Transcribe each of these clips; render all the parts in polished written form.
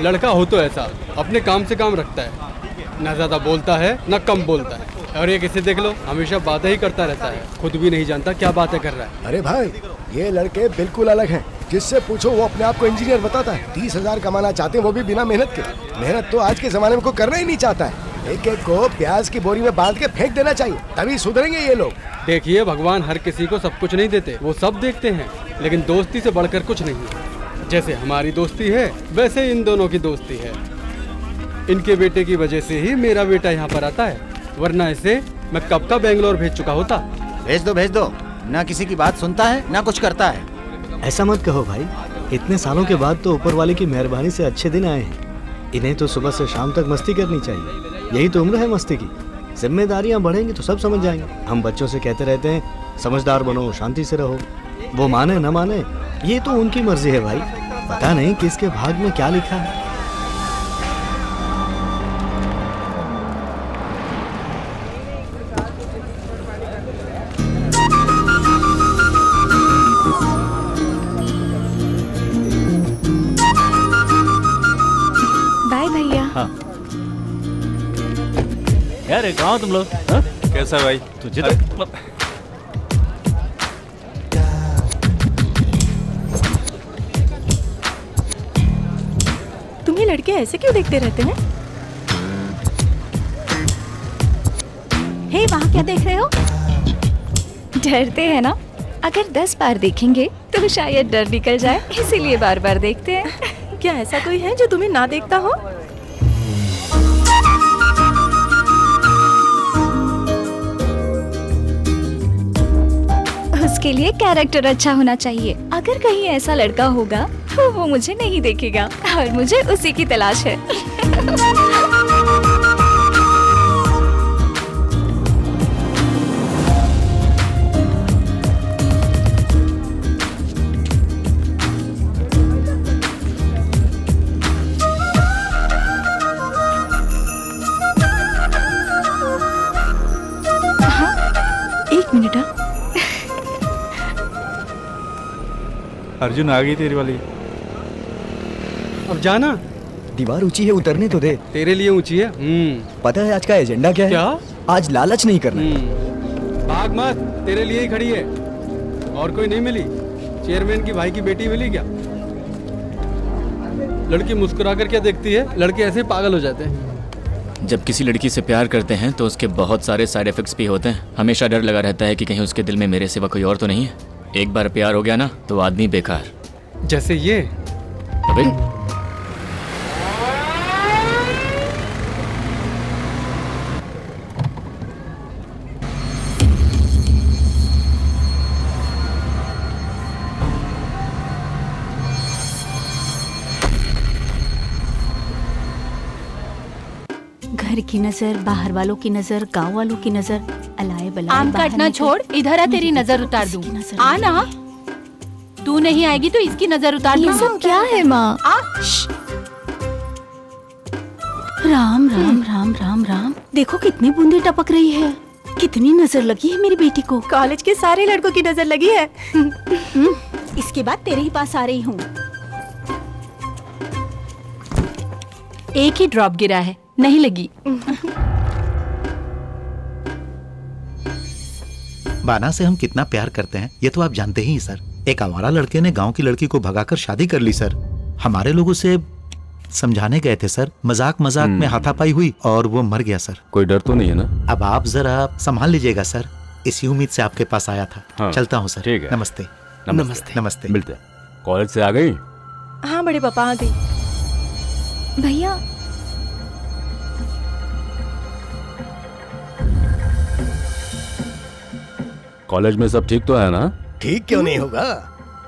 लड़का हो तो ऐसा, अपने काम से काम रखता है, ना ज्यादा बोलता है ना कम बोलता है। और ये किसे देख लो, हमेशा बातें ही करता रहता है, खुद भी नहीं जानता क्या बातें कर रहा है। अरे भाई, ये लड़के बिल्कुल अलग हैं। जिससे पूछो वो अपने आप को इंजीनियर बताता है। 30,000 कमाना चाहते हैं, वो भी बिना मेहनत के। मेहनत तो आज के जमाने में कोई करना ही नहीं चाहता है। एक एक को प्याज की बोरी में बांध के फेंक देना चाहिए, तभी सुधरेंगे ये लोग। देखिए, भगवान हर किसी को सब कुछ नहीं देते, वो सब देखते हैं, लेकिन दोस्ती से बढ़कर कुछ नहीं। जैसे हमारी दोस्ती है, वैसे इन दोनों की दोस्ती है। इनके बेटे की वजह से ही मेरा बेटा यहाँ पर आता है, वरना इसे मैं कब का बेंगलोर भेज चुका होता। भेज दो, ना किसी की बात सुनता है ना कुछ करता है। ऐसा मत कहो भाई, इतने सालों के बाद तो ऊपर वाले की मेहरबानी से अच्छे दिन आए हैं। इन्हें तो सुबह से शाम तक मस्ती करनी चाहिए, यही तो उम्र है मस्ती की। जिम्मेदारियां बढ़ेंगी तो सब समझ जाएंगे। हम बच्चों से कहते रहते हैं समझदार बनो, शांति से रहो। वो माने न माने ये तो उनकी मर्जी है भाई, पता नहीं किसके भाग में क्या लिखा है। यार कहाँ हो तुम लोग? कैसा भाई? तुझे तो तुम ये लड़के ऐसे क्यों देखते रहते हैं? हे, वहाँ क्या देख रहे हो? डरते हैं ना? अगर 10 बार देखेंगे तो शायद डर निकल जाए, इसीलिए बार बार देखते हैं। क्या ऐसा कोई है जो तुम्हें ना देखता हो? उसके लिए कैरेक्टर अच्छा होना चाहिए। अगर कहीं ऐसा लड़का होगा तो वो मुझे नहीं देखेगा और मुझे उसी की तलाश है। एक मिनट। अर्जुन, आ गई तेरी वाली। अब जाना। दीवार ऊंची है, उतरने तो दे। तेरे लिए ऊंची है। पता है आज का एजेंडा क्या है? क्या? आज लालच नहीं करना है। भाग मत, तेरे लिए ही खड़ी है। और कोई नहीं मिली? चेयरमैन की भाई की बेटी मिली क्या? लड़की मुस्कुरा कर क्या देखती है? लड़के ऐसे पागल हो जाते हैं। जब किसी लड़की से प्यार करते हैं तो उसके बहुत सारे साइड इफेक्ट्स भी होते हैं। हमेशा डर लगा रहता है कि कहीं उसके दिल में मेरे सिवा कोई और तो नहीं है। एक बार प्यार हो गया ना तो आदमी बेकार। जैसे ये। अबे घर की नजर, बाहर वालों की नजर, गांव वालों की नजर, अलाए बलाए। आम काटना छोड़, इधर आ, तेरी नजर उतार दूं। आ ना, तू नहीं आएगी तो इसकी नजर उतार दूं। ये सब क्या है माँ? राम राम राम राम राम। देखो कितनी बूंदे टपक रही है। कितनी नजर लगी है मेरी बेटी को। कॉलेज के सारे लड़कों की नजर लगी है। इसके बाद तेरे ही पास आ रही हूँ। एक ही ड्रॉप गिरा है, नहीं लगी। बाना से हम कितना प्यार करते हैं ये तो आप जानते ही सर। एक आवारा लड़के ने गांव की लड़की को भगाकर शादी कर ली सर। हमारे लोगों से समझाने गए थे सर, मजाक मजाक में हाथापाई हुई और वो मर गया सर। कोई डर तो नहीं है ना? अब आप जरा संभाल लीजिएगा सर, इसी उम्मीद से आपके पास आया था। हाँ, चलता हूँ सर। ठीक है। नमस्ते। नमस्ते। नमस्ते। मिलते हैं। कॉलेज से आ गई? हाँ बड़े पापा, आ गई। भैया कॉलेज में सब ठीक तो है ना? ठीक क्यों नहीं होगा,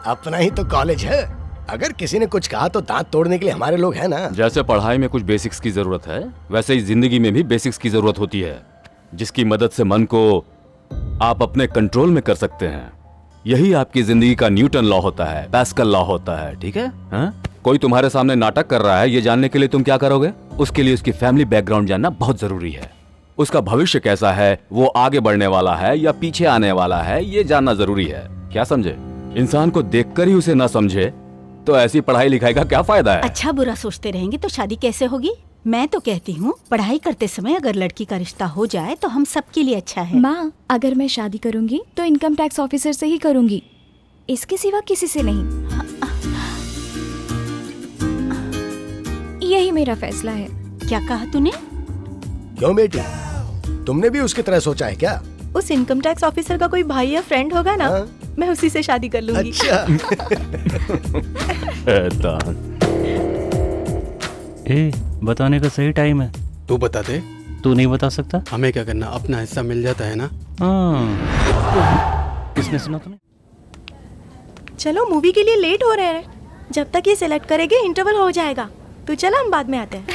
अपना ही तो कॉलेज है। अगर किसी ने कुछ कहा तो दांत तोड़ने के लिए हमारे लोग हैं ना। जैसे पढ़ाई में कुछ बेसिक्स की जरूरत है, वैसे ही जिंदगी में भी बेसिक्स की जरूरत होती है, जिसकी मदद से मन को आप अपने कंट्रोल में कर सकते हैं। यही आपकी जिंदगी का न्यूटन लॉ होता है, पैस्कल लॉ होता है। ठीक है? हा? कोई तुम्हारे सामने नाटक कर रहा है, ये जानने के लिए तुम क्या करोगे? उसके लिए उसकी फैमिली बैकग्राउंड जानना बहुत जरूरी है। उसका भविष्य कैसा है, वो आगे बढ़ने वाला है या पीछे आने वाला है, ये जानना जरूरी है। क्या समझे? इंसान को देखकर ही उसे ना समझे तो ऐसी पढ़ाई लिखाई का क्या फायदा है? अच्छा बुरा सोचते रहेंगे तो शादी कैसे होगी? मैं तो कहती हूँ पढ़ाई करते समय अगर लड़की का रिश्ता हो जाए तो हम सबके लिए अच्छा है। माँ, अगर मैं शादी करूंगी तो इनकम टैक्स ऑफिसर से ही करूंगी, इसके सिवा किसी से नहीं। यही मेरा फैसला है। क्या कहा तूने? क्यों बेटी, तुमने भी उसकी तरह सोचा है क्या? उस इनकम टैक्स ऑफिसर का कोई भाई या फ्रेंड होगा ना, मैं उसी से शादी कर लूंगी। अच्छा। बताने का सही टाइम है। तू बता दे। तू नहीं बता सकता? हमें क्या करना, अपना हिस्सा मिल जाता है ना। किसने सुना तुम्हें? चलो मूवी के लिए लेट हो रहे हैं, जब तक ये सिलेक्ट करेंगे इंटरवल हो जाएगा। तो चलो हम बाद में आते हैं।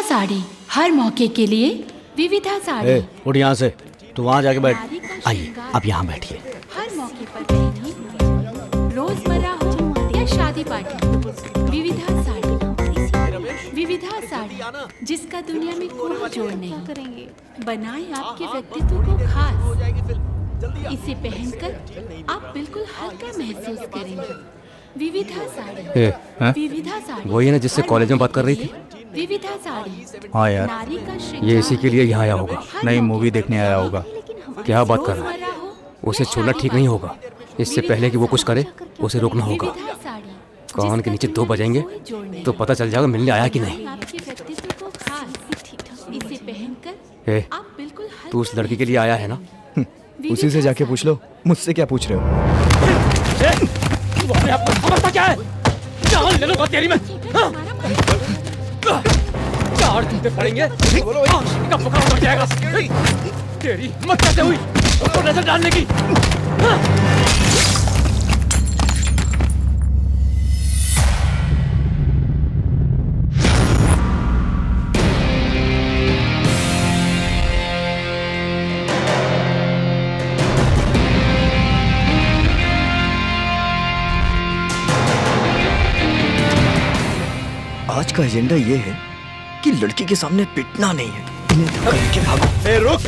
साड़ी हर मौके के लिए विविधा साड़ी। उठ यहाँ से, तू वहाँ जाके बैठ। आइए अब यहाँ बैठिए। हर मौके पर पहनी, रोजमर्रा हो या शादी पार्टी, विविधा साड़ी। विविधा साड़ी जिसका दुनिया में कोई जोड़ नहीं करेंगे, बनाए आपके व्यक्तित्व को खास। इसे पहनकर आप बिल्कुल हल्का महसूस करेंगे। विविधा साड़ी। विविधा साड़ी वही है ना जिससे कॉलेज में बात कर रही थी? विविधा साड़ी। हाँ यार, ये इसी के लिए यहाँ आया होगा, नई मूवी देखने आया होगा। क्या बात कर रहा है? उसे छोड़ना ठीक नहीं होगा। इससे पहले कि वो कुछ करे उसे रोकना होगा। कान के नीचे 2 बजाएंगे तो पता चल जाएगा मिलने आया कि नहीं। तू उस लड़की के लिए आया है ना? उसी से जाके पूछ लो, मुझसे क्या पूछ रहे हो? क्या है? जान ले लो तेरी में। चार जूते पड़ेंगे, का बुखार हो जाएगा। तेरी हिम्मत कैसे हुई उसको नजर डालने की? आज का एजेंडा ये है कि लड़की के सामने पिटना नहीं है, इन्हें धक्का देके भागो। रुक।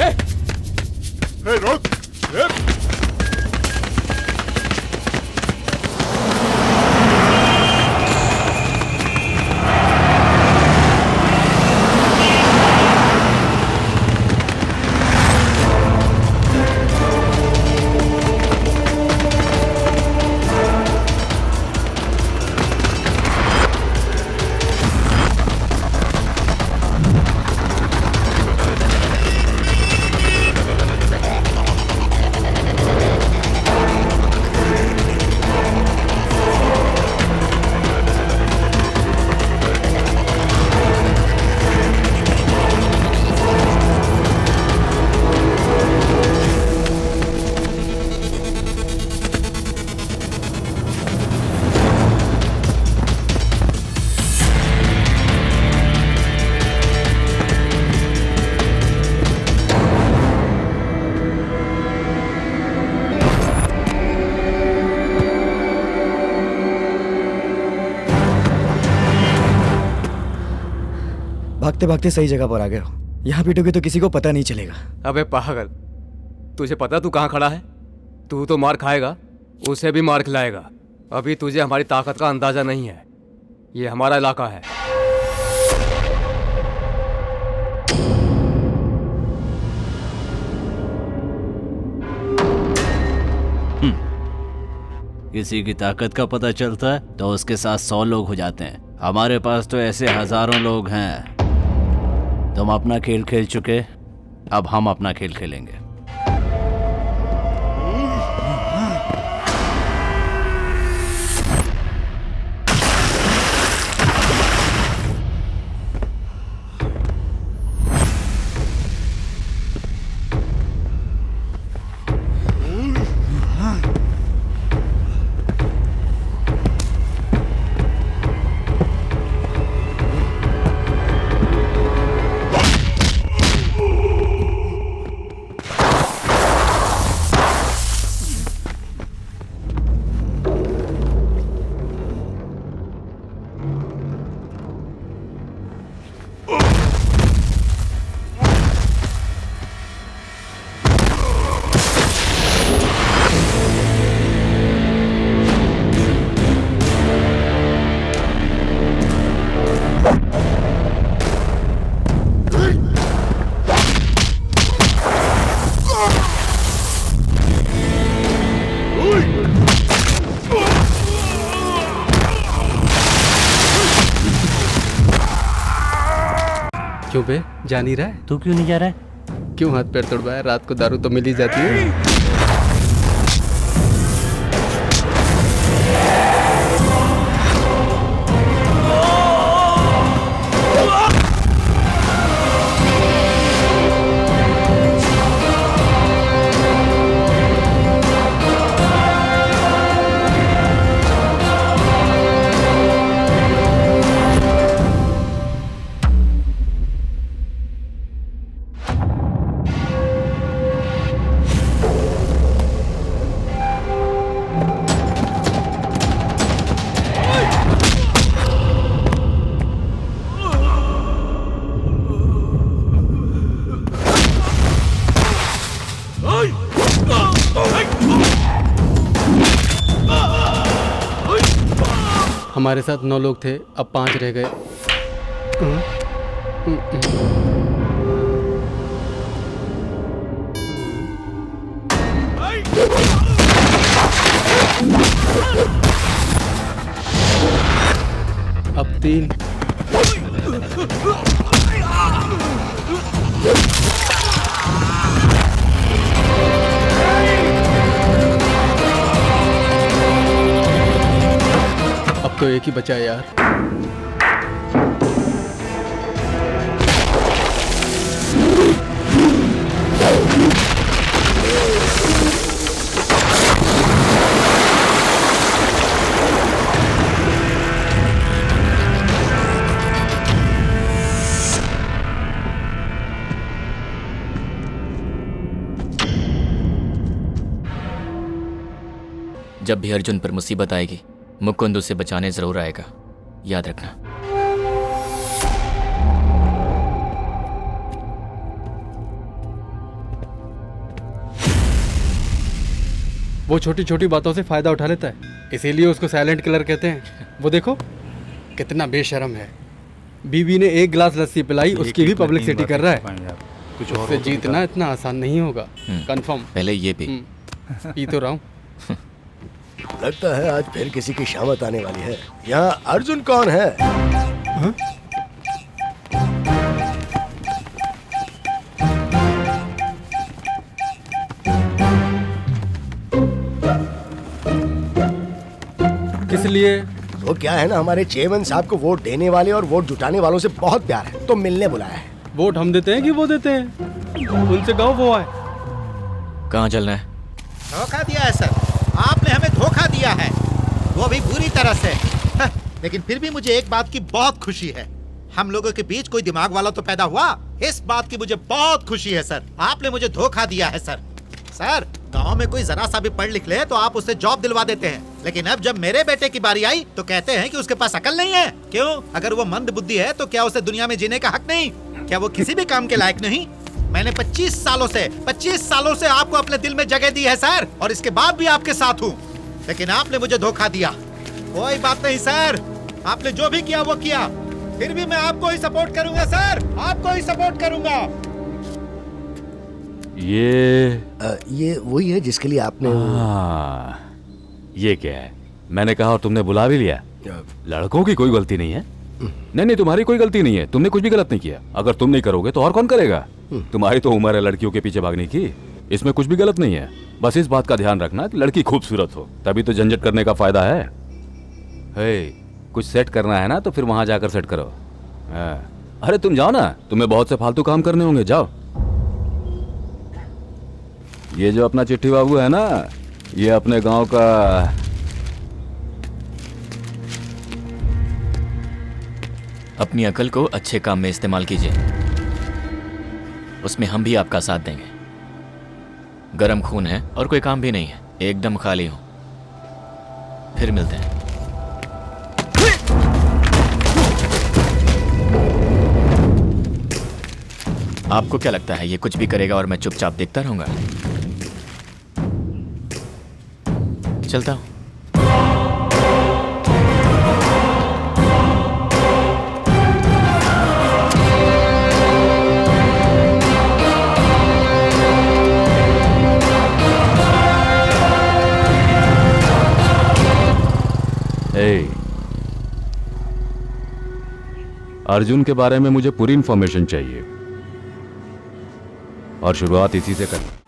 भागते भागते सही जगह पर आ गए हो। यहाँ पीटोगे तो किसी को पता नहीं चलेगा। अबे पागल, तुझे पता तू कहाँ खड़ा है? तू तो मार खाएगा, उसे भी मार खिलाएगा। अभी तुझे हमारी ताकत का अंदाजा नहीं है। ये हमारा इलाका है। किसी की ताकत का पता चलता है तो उसके साथ 100 लोग हो जाते हैं। हमारे पास तो ऐसे हजारों लोग हैं। तुम अपना खेल खेल चुके, अब हम अपना खेल खेलेंगे। क्यों बे, जा नहीं रहा है? तू क्यों नहीं जा रहा है? क्यों हाथ पैर तोड़वाया? रात को दारू तो मिल ही जाती है। हमारे साथ 9 लोग थे, अब 5 रह गए। अब 3। अब तो एक ही बचा है यार। जब भी अर्जुन पर मुसीबत आएगी, मुकुंद उसे बचाने जरूर आएगा, याद रखना। वो छोटी छोटी बातों से फायदा उठा लेता है, इसीलिए उसको साइलेंट किलर कहते हैं। वो देखो कितना बेशर्म है। बीवी ने 1 गिलास लस्सी पिलाई, उसकी भी पब्लिसिटी कर रहा है। उससे जीतना इतना आसान नहीं होगा। कंफर्म। पहले ये पी। पी तो रहा हूँ। लगता है आज फिर किसी की शामत आने वाली है। यहाँ अर्जुन कौन है? हा? किस लिए? वो क्या है ना, हमारे चेयरमैन साहब को वोट देने वाले और वोट जुटाने वालों से बहुत प्यार है, तो मिलने बुलाया है। वोट हम देते हैं कि वो देते हैं? उनसे कहो वो आए। कहाँ चलना है? धोखा दिया है सर, आपने हमें धोखा दिया है, वो भी बुरी तरह से। लेकिन फिर भी मुझे एक बात की बहुत खुशी है, हम लोगों के बीच कोई दिमाग वाला तो पैदा हुआ। इस बात की मुझे बहुत खुशी है सर। आपने मुझे धोखा दिया है सर। सर, गांव में कोई जरा सा भी पढ़ लिख ले तो आप उससे जॉब दिलवा देते हैं, लेकिन अब जब मेरे बेटे की बारी आई तो कहते हैं कि उसके पास अकल नहीं है। क्यों? अगर वो मंद बुद्धि है तो क्या उसे दुनिया में जीने का हक नहीं? क्या वो किसी भी काम के लायक नहीं? मैंने 25 सालों से आपको अपने दिल में जगह दी है सर, और इसके बाद भी आपके साथ हूँ, लेकिन आपने मुझे धोखा दिया। कोई बात नहीं सर, आपने जो भी किया वो किया, फिर भी मैं आपको ही सपोर्ट करूंगा सर, आपको ही सपोर्ट करूंगा। ये वही है जिसके लिए आपने। ये क्या है? मैंने कहा और तुमने बुला भी लिया। लड़कों की कोई गलती नहीं है। नहीं, तुम्हारी कोई गलती नहीं है, तुमने कुछ भी गलत नहीं किया। अगर तुम नहीं करोगे तो और कौन करेगा? तुम्हारी तो उम्र है लड़कियों के पीछे भागने की, इसमें कुछ भी गलत नहीं है। बस इस बात का ध्यान रखना कि लड़की खूबसूरत हो, तभी तो झंझट करने का फायदा है। कुछ सेट करना है ना तो फिर वहां जाकर सेट करो। अरे तुम जाओ ना, तुम्हें बहुत से फालतू काम करने होंगे, जाओ। ये जो अपना चिट्ठी बाबू है ना, ये अपने गांव का अपनी अकल को अच्छे काम में इस्तेमाल कीजिए, उसमें हम भी आपका साथ देंगे। गरम खून है और कोई काम भी नहीं है, एकदम खाली हूं। फिर मिलते हैं। आपको क्या लगता है ये कुछ भी करेगा और मैं चुपचाप देखता रहूंगा? चलता हूं। अर्जुन के बारे में मुझे पूरी इंफॉर्मेशन चाहिए और शुरुआत इसी से करना।